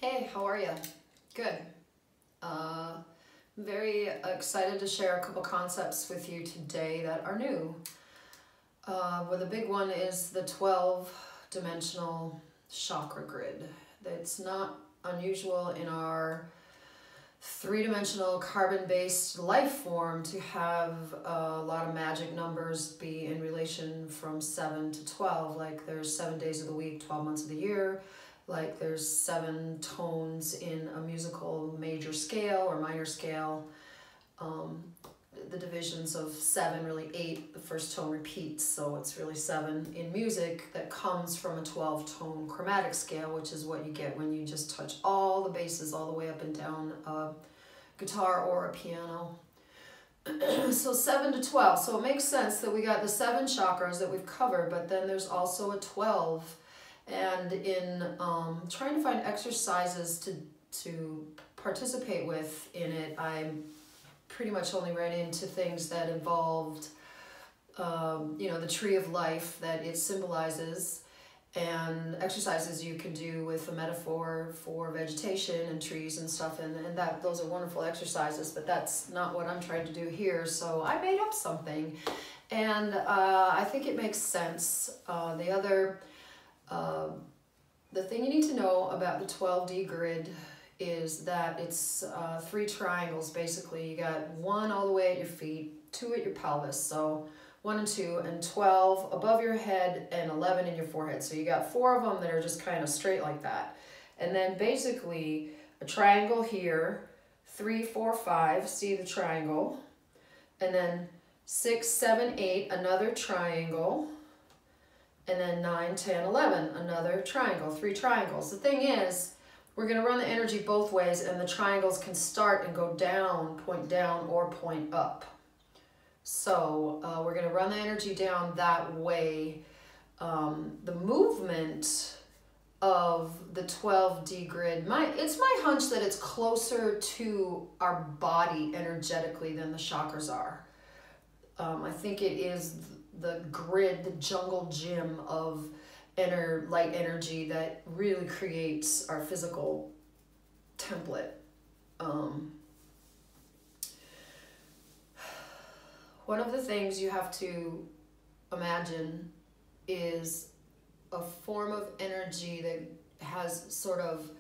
Hey, how are you? Good. Very excited to share a couple concepts with you today that are new. Well, the big one is the 12-dimensional chakra grid. It's not unusual in our three-dimensional carbon-based life form to have a lot of magic numbers be in relation from 7 to 12. Like there's 7 days of the week, 12 months of the year. Like there's 7 tones in a musical major scale or minor scale. The divisions of 7, really 8, the first tone repeats, so it's really 7 in music that comes from a 12-tone chromatic scale, which is what you get when you just touch all the basses all the way up and down a guitar or a piano. So 7 to 12, so it makes sense that we got the 7 chakras that we've covered, but then there's also a 12. And in trying to find exercises to participate with in it, I pretty much only ran into things that involved, the tree of life that it symbolizes, and exercises you can do with a metaphor for vegetation and trees and stuff, and that those are wonderful exercises, but that's not what I'm trying to do here. So I made up something, and I think it makes sense. The thing you need to know about the 12D grid is that it's 3 triangles basically. You got 1 all the way at your feet, 2 at your pelvis, so 1 and 2, and 12 above your head and 11 in your forehead. So you got 4 of them that are just kind of straight like that. And then basically a triangle here, 3, 4, 5, see the triangle, and then 6, 7, 8, another triangle, and then 9, 10, 11, another triangle, 3 triangles. The thing is, we're going to run the energy both ways, and the triangles can start and go down or point up. So we're going to run the energy down that way. The movement of the 12D grid, it's my hunch that it's closer to our body energetically than the chakras are. I think it is the grid, the jungle gym of inner light energy that really creates our physical template. One of the things you have to imagine is a form of energy that has sort of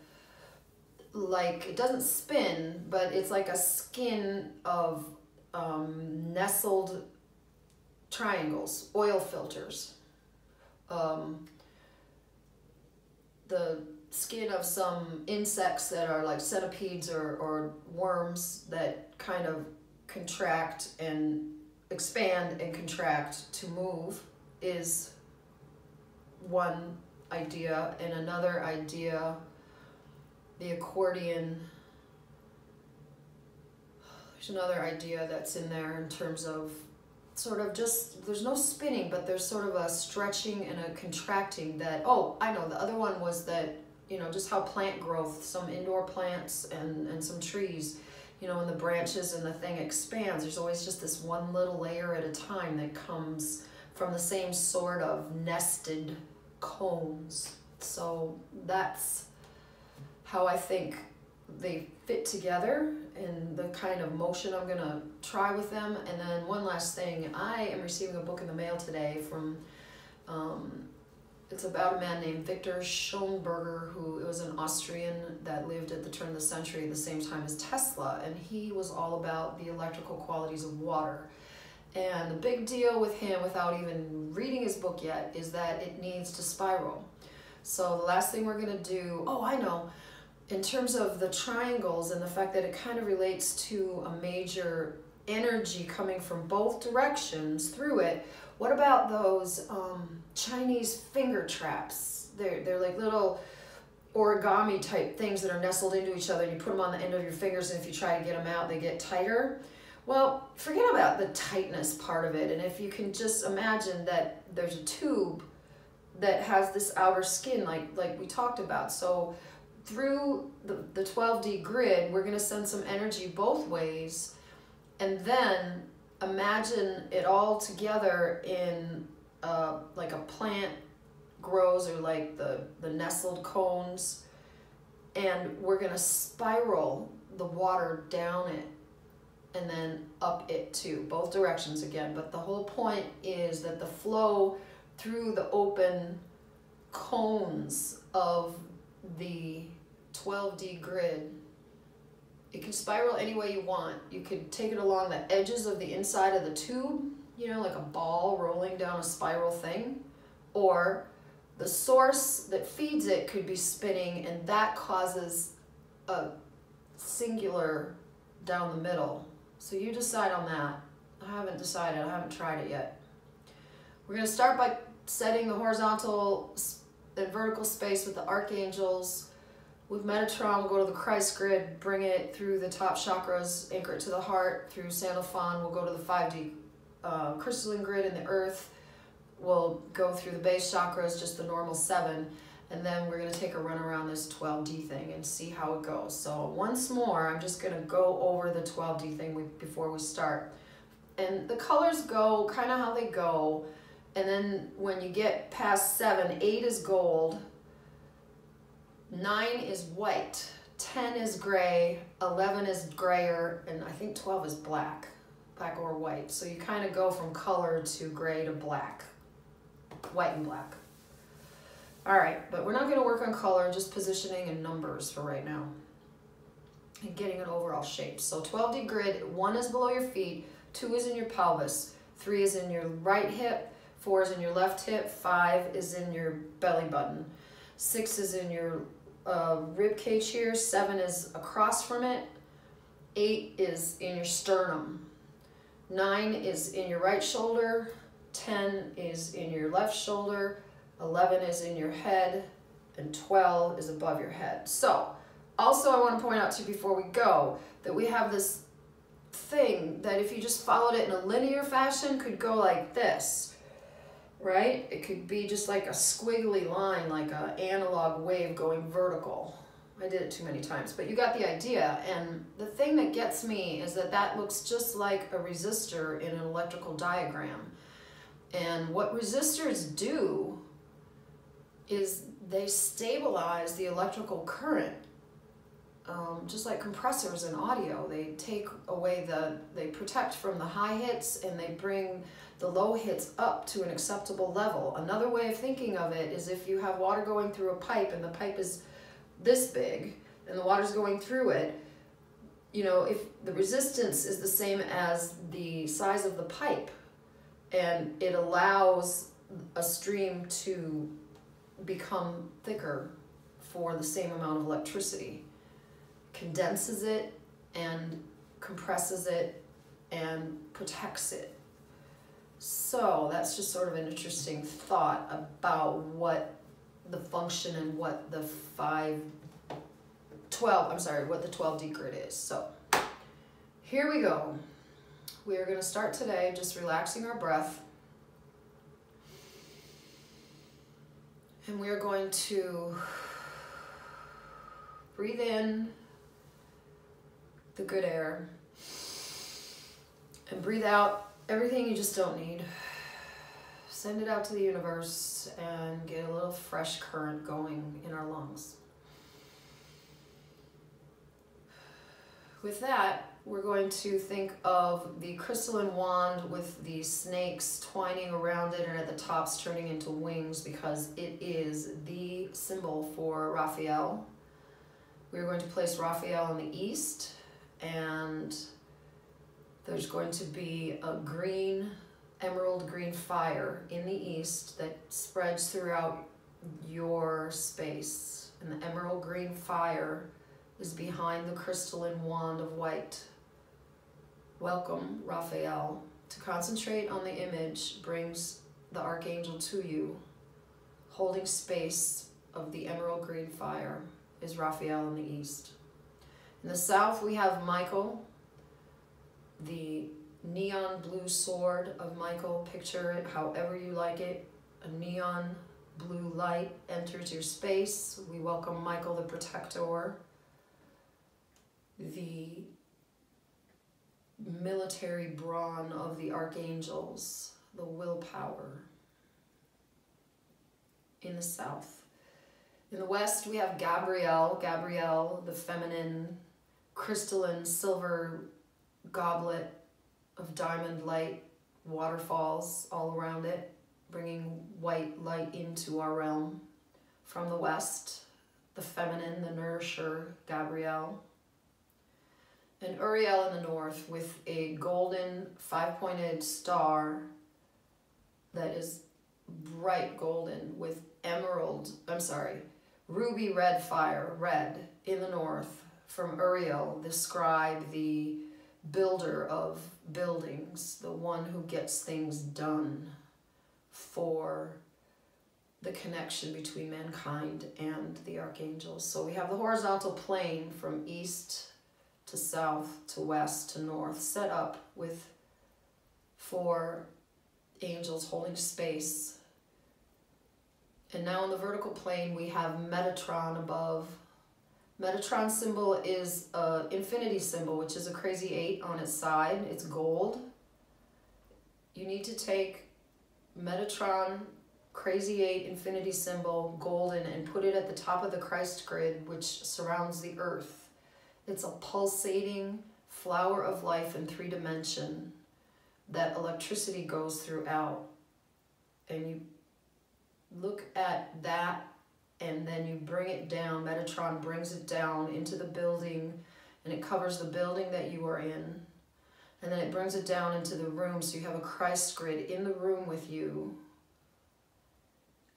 like, it doesn't spin, but it's like a skin of nestled triangles, oil filters. The skin of some insects that are like centipedes or worms that kind of contract and expand and contract to move is one idea. And another idea, the accordion, there's another idea that's in there in terms of sort of just, there's no spinning, but there's sort of a stretching and a contracting that, oh, I know, the other one was that, just how plant growth, some indoor plants and some trees, when the branches and the thing expands, there's always just this one little layer at a time that comes from the same sort of nested cones. So that's how I think they fit together and the kind of motion I'm gonna try with them. And then one last thing, I am receiving a book in the mail today from, it's about a man named Victor Schonberger, who was an Austrian that lived at the turn of the century at the same time as Tesla, and he was all about the electrical qualities of water. And the big deal with him, without even reading his book yet, is that it needs to spiral. So the last thing we're gonna do, oh, I know, in terms of the triangles and the fact that it kind of relates to a major energy coming from both directions through it, what about those Chinese finger traps? They're like little origami type things that are nestled into each other, and you put them on the end of your fingers, and if you try to get them out, they get tighter. Well, forget about the tightness part of it, and if you can just imagine that there's a tube that has this outer skin like we talked about. So through the 12D grid, we're going to send some energy both ways, and then imagine it all together in like a plant grows, or like the nestled cones And we're going to spiral the water down it and then up it too, both directions again. But the whole point is that the flow through the open cones of the 12D grid, it can spiral any way you want. You could take it along the edges of the inside of the tube, you know, like a ball rolling down a spiral thing, or the source that feeds it could be spinning, and that causes a singular down the middle. So you decide on that. I haven't decided, I haven't tried it yet. We're going to start by setting the horizontal and vertical space with the Archangels. With Metatron, we'll go to the Christ grid, bring it through the top chakras, anchor it to the heart. Through Sandalphon, we'll go to the 5D crystalline grid in the earth. We'll go through the base chakras, just the normal 7. And then we're going to take a run around this 12D thing and see how it goes. So once more, I'm just going to go over the 12D thing before we start. And the colors go kind of how they go. And then when you get past 7, 8 is gold, 9 is white, 10 is gray, 11 is grayer, and I think 12 is black or white. So you kind of go from color to gray to black, white and black. All right, but we're not going to work on color, just positioning and numbers for right now and getting an overall shape. So 12D grid, 1 is below your feet, 2 is in your pelvis, 3 is in your right hip, 4 is in your left hip, 5 is in your belly button, 6 is in your rib cage here, 7 is across from it, 8 is in your sternum, 9 is in your right shoulder, 10 is in your left shoulder, 11 is in your head, and 12 is above your head. So, also I want to point out to you before we go that we have this thing that if you just followed it in a linear fashion could go like this, right? It could be just like a squiggly line, like an analog wave going vertical. I did it too many times, but you got the idea. And the thing that gets me is that that looks just like a resistor in an electrical diagram. And what resistors do is they stabilize the electrical current, just like compressors in audio. They take away they protect from the high hits and they bring the low hits up to an acceptable level. Another way of thinking of it is if you have water going through a pipe and the pipe is this big and the water's going through it, you know, if the resistance is the same as the size of the pipe and it allows a stream to become thicker for the same amount of electricity, condenses it and compresses it and protects it. So that's just sort of an interesting thought about what the function and what the 12D grid is. So here we go. We are going to start today just relaxing our breath. And we are going to breathe in the good air and breathe out everything you just don't need. Send it out to the universe and get a little fresh current going in our lungs. With that, we're going to think of the crystalline wand with the snakes twining around it and at the tops turning into wings because it is the symbol for Raphael. We're going to place Raphael in the east, and there's going to be a green, emerald green fire in the east that spreads throughout your space. And the emerald green fire is behind the crystalline wand of white. Welcome, Raphael. To concentrate on the image brings the Archangel to you. Holding space of the emerald green fire is Raphael in the east. In the south, we have Michael, the neon blue sword of Michael. Picture it however you like it. A neon blue light enters your space. We welcome Michael the Protector, the military brawn of the Archangels, the willpower. In the south, In the west, we have Gabrielle. Gabrielle, the feminine, crystalline, silver goblet of diamond light, waterfalls all around it, bringing white light into our realm. From the west, the feminine, the nourisher, Gabrielle. And Uriel in the north with a golden 5-pointed star that is bright golden with ruby red fire, red in the north. From Uriel, the scribe, the builder of buildings, the one who gets things done for the connection between mankind and the archangels. So we have the horizontal plane from east to south to west to north, set up with 4 angels holding space. And now on the vertical plane, we have Metatron above. Metatron symbol is an infinity symbol, which is a crazy 8 on its side. It's gold. You need to take Metatron, crazy 8, infinity symbol, golden, and put it at the top of the Christ grid, which surrounds the earth. It's a pulsating flower of life in 3 dimension that electricity goes throughout. And you look at that, and then you bring it down. Metatron brings it down into the building, and it covers the building that you are in. And then it brings it down into the room, so you have a Christ grid in the room with you.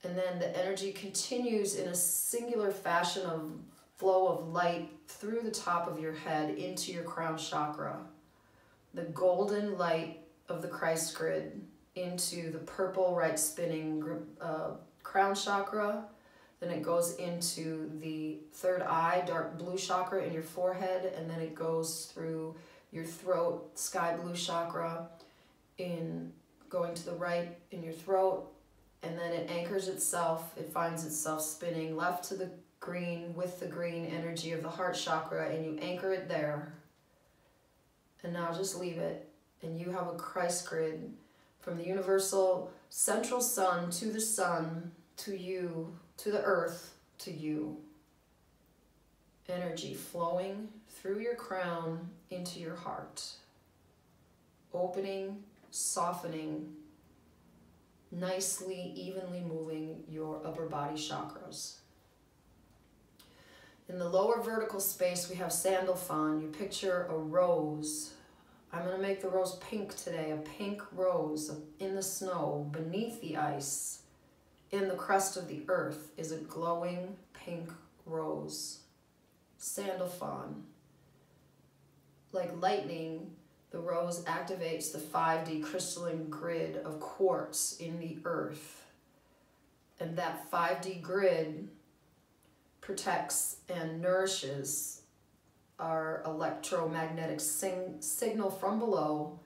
And then the energy continues in a singular fashion of flow of light through the top of your head into your crown chakra. The golden light of the Christ grid into the purple right spinning crown chakra. Then it goes into the 3rd eye, dark blue chakra in your forehead, and then it goes through your throat, sky blue chakra, in going to the right in your throat, and then it anchors itself. It finds itself spinning left to the green with the green energy of the heart chakra, and you anchor it there. And now just leave it, and you have a Christ grid from the universal central sun to the sun, to you, to the earth, to you. Energy flowing through your crown into your heart. Opening, softening, nicely, evenly moving your upper body chakras. In the lower vertical space, we have Sandalphon. You picture a rose. I'm going to make the rose pink today, a pink rose in the snow, beneath the ice. In the crust of the earth is a glowing pink rose. Sandalphon. Like lightning, the rose activates the 5D crystalline grid of quartz in the earth. And that 5D grid protects and nourishes our electromagnetic signal from below.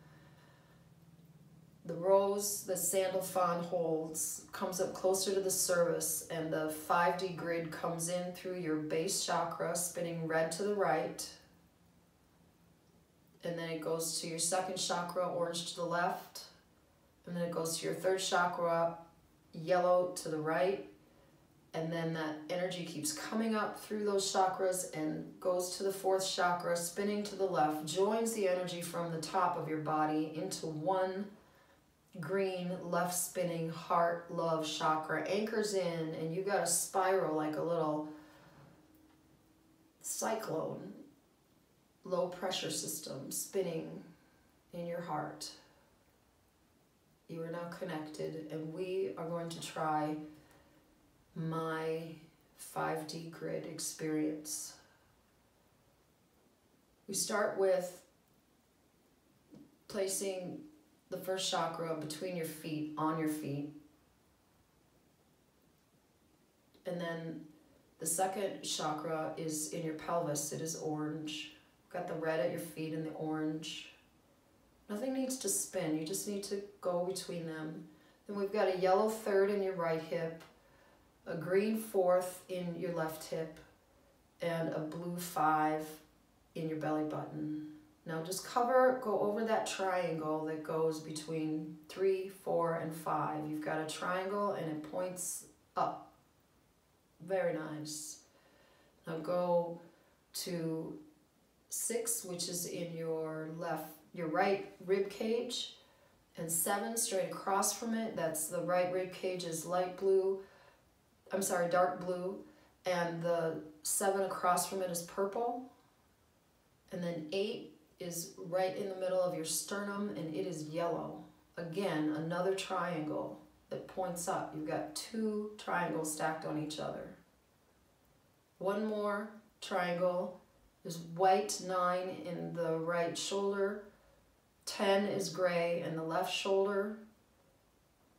The rose that Sandalphon holds comes up closer to the surface, and the 5D grid comes in through your base chakra, spinning red to the right. And then it goes to your 2nd chakra, orange to the left. And then it goes to your 3rd chakra, yellow to the right. And then that energy keeps coming up through those chakras and goes to the 4th chakra, spinning to the left, joins the energy from the top of your body into one green left spinning heart love chakra, anchors in, and you got a spiral like a little cyclone, low pressure system spinning in your heart. You are now connected, and we are going to try my 5D grid experience. We start with placing the 1st chakra between your feet, on your feet. And then the 2nd chakra is in your pelvis. It is orange. Got the red at your feet and the orange. Nothing needs to spin. You just need to go between them. Then we've got a yellow 3rd in your right hip, a green 4th in your left hip, and a blue 5 in your belly button. Now just go over that triangle that goes between 3, 4, and 5. You've got a triangle and it points up. Very nice. Now go to 6, which is in your right rib cage, and 7 straight across from it. That's the right rib cage is dark blue, and the 7 across from it is purple. And then 8 is right in the middle of your sternum, and it is yellow. Again, another triangle that points up. You've got 2 triangles stacked on each other. One more triangle is white, 9 in the right shoulder, 10 is gray in the left shoulder,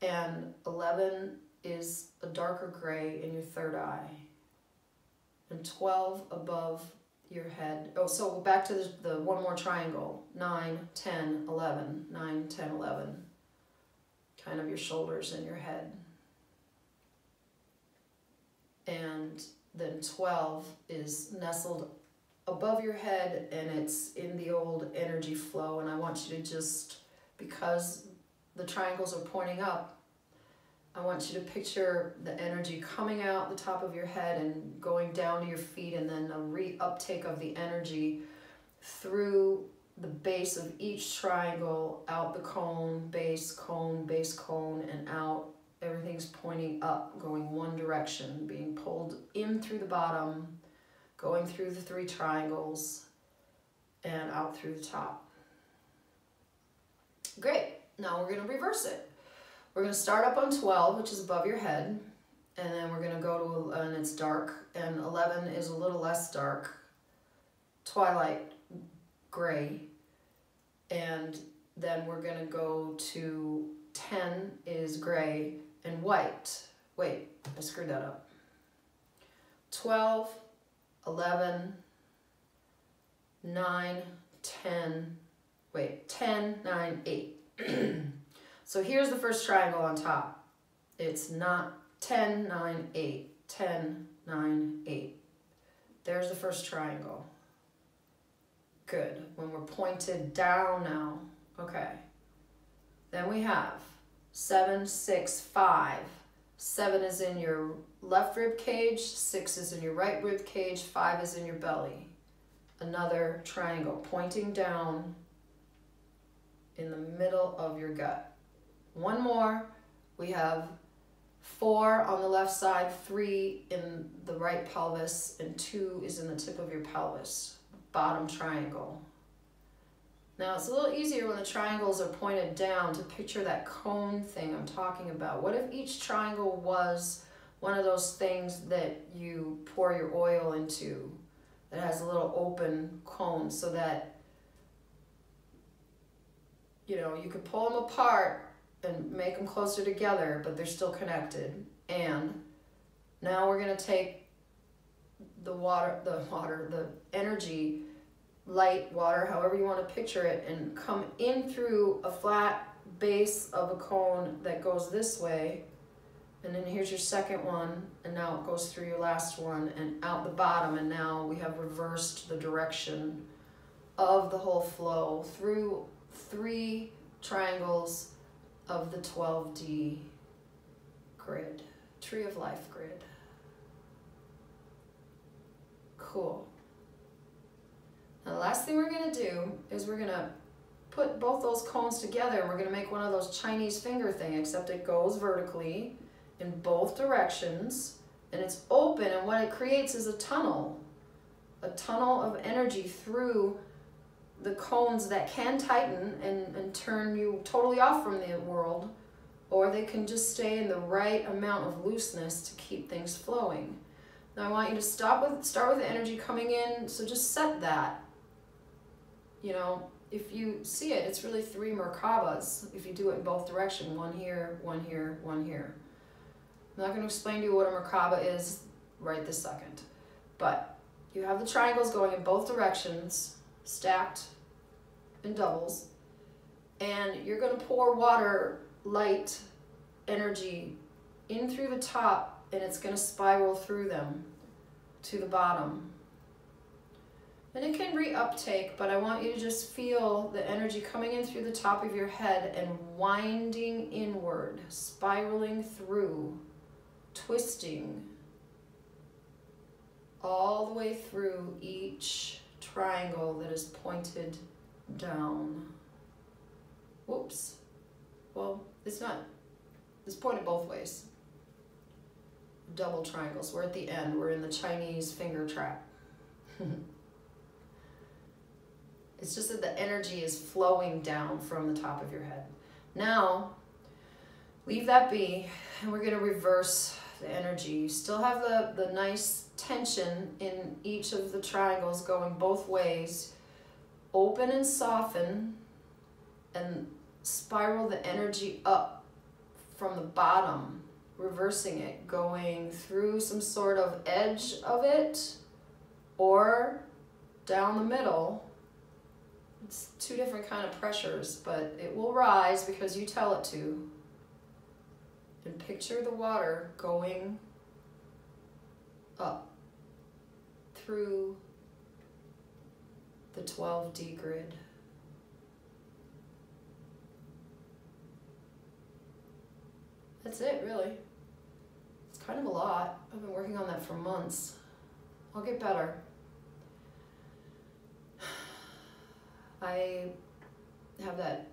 and 11 is a darker gray in your third eye, and 12 above your head. Oh, so back to the one more triangle, 9, 10, 11, 9, 10, 11, kind of your shoulders and your head. And then 12 is nestled above your head, and it's in the old energy flow. And I want you to just, because the triangles are pointing up, I want you to picture the energy coming out the top of your head and going down to your feet, and then a reuptake of the energy through the base of each triangle, out the cone, base, cone, and out. Everything's pointing up, going one direction, being pulled in through the bottom, going through the 3 triangles, and out through the top. Great. Now we're going to reverse it. We're going to start up on 12, which is above your head, and then we're going to go to, and it's dark, and 11 is a little less dark, twilight gray, and then we're going to go to 10 is gray and white. Wait, I screwed that up. 12, 11, 9, 10, 10, 9, 8. So here's the first triangle on top. It's not 10, 9, 8, 10, 9, 8. There's the first triangle. Good. When we're pointed down now. Okay. Then we have 7, 6, 5. 7 is in your left rib cage, 6 is in your right rib cage, 5 is in your belly. Another triangle pointing down in the middle of your gut. One more. We have 4 on the left side, 3 in the right pelvis, and 2 is in the tip of your pelvis. Bottom triangle. Now it's a little easier when the triangles are pointed down to picture that cone thing I'm talking about. What if each triangle was one of those things that you pour your oil into that has a little open cone, so that, you know, you could pull them apart and make them closer together, but they're still connected. And now we're going to take the energy, light, water, however you want to picture it, and come in through a flat base of a cone that goes this way. And then here's your second one, and now it goes through your last one and out the bottom, and now we have reversed the direction of the whole flow through 3 triangles of the 12D grid, Tree of Life grid. Cool. Now the last thing we're going to do is we're going to put both those cones together, and we're going to make one of those Chinese finger thing, except it goes vertically in both directions, and it's open, and what it creates is a tunnel of energy through the cones that can tighten and turn you totally off from the world, or they can just stay in the right amount of looseness to keep things flowing. Now I want you to start with the energy coming in, so just set that. You know, if you see it, it's really 3 Merkabas if you do it in both directions. 1 here, 1 here, 1 here. I'm not going to explain to you what a Merkaba is right this second, but you have the triangles going in both directions, stacked in doubles, and you're going to pour water, light, energy in through the top, and it's going to spiral through them to the bottom. And it can reuptake, but I want you to just feel the energy coming in through the top of your head and winding inward, spiraling through, twisting, all the way through each triangle that is pointed down. Whoops. Well, it's not. It's pointed both ways. Double triangles. We're at the end. We're in the Chinese finger trap. It's just that the energy is flowing down from the top of your head. Now, leave that be, and we're going to reverse the energy. You still have the nice tension in each of the triangles going both ways. Open and soften, and spiral the energy up from the bottom, reversing it, going through some sort of edge of it or down the middle. It's two different kind of pressures, but it will rise because you tell it to. And picture the water going up through the 12D grid. That's it, really. It's kind of a lot. I've been working on that for months. I'll get better. I have that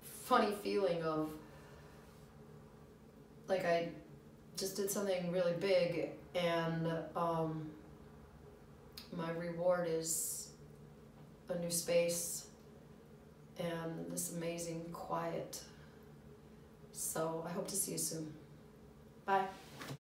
funny feeling of like I just did something really big, and my reward is a new space and this amazing quiet. So I hope to see you soon. Bye.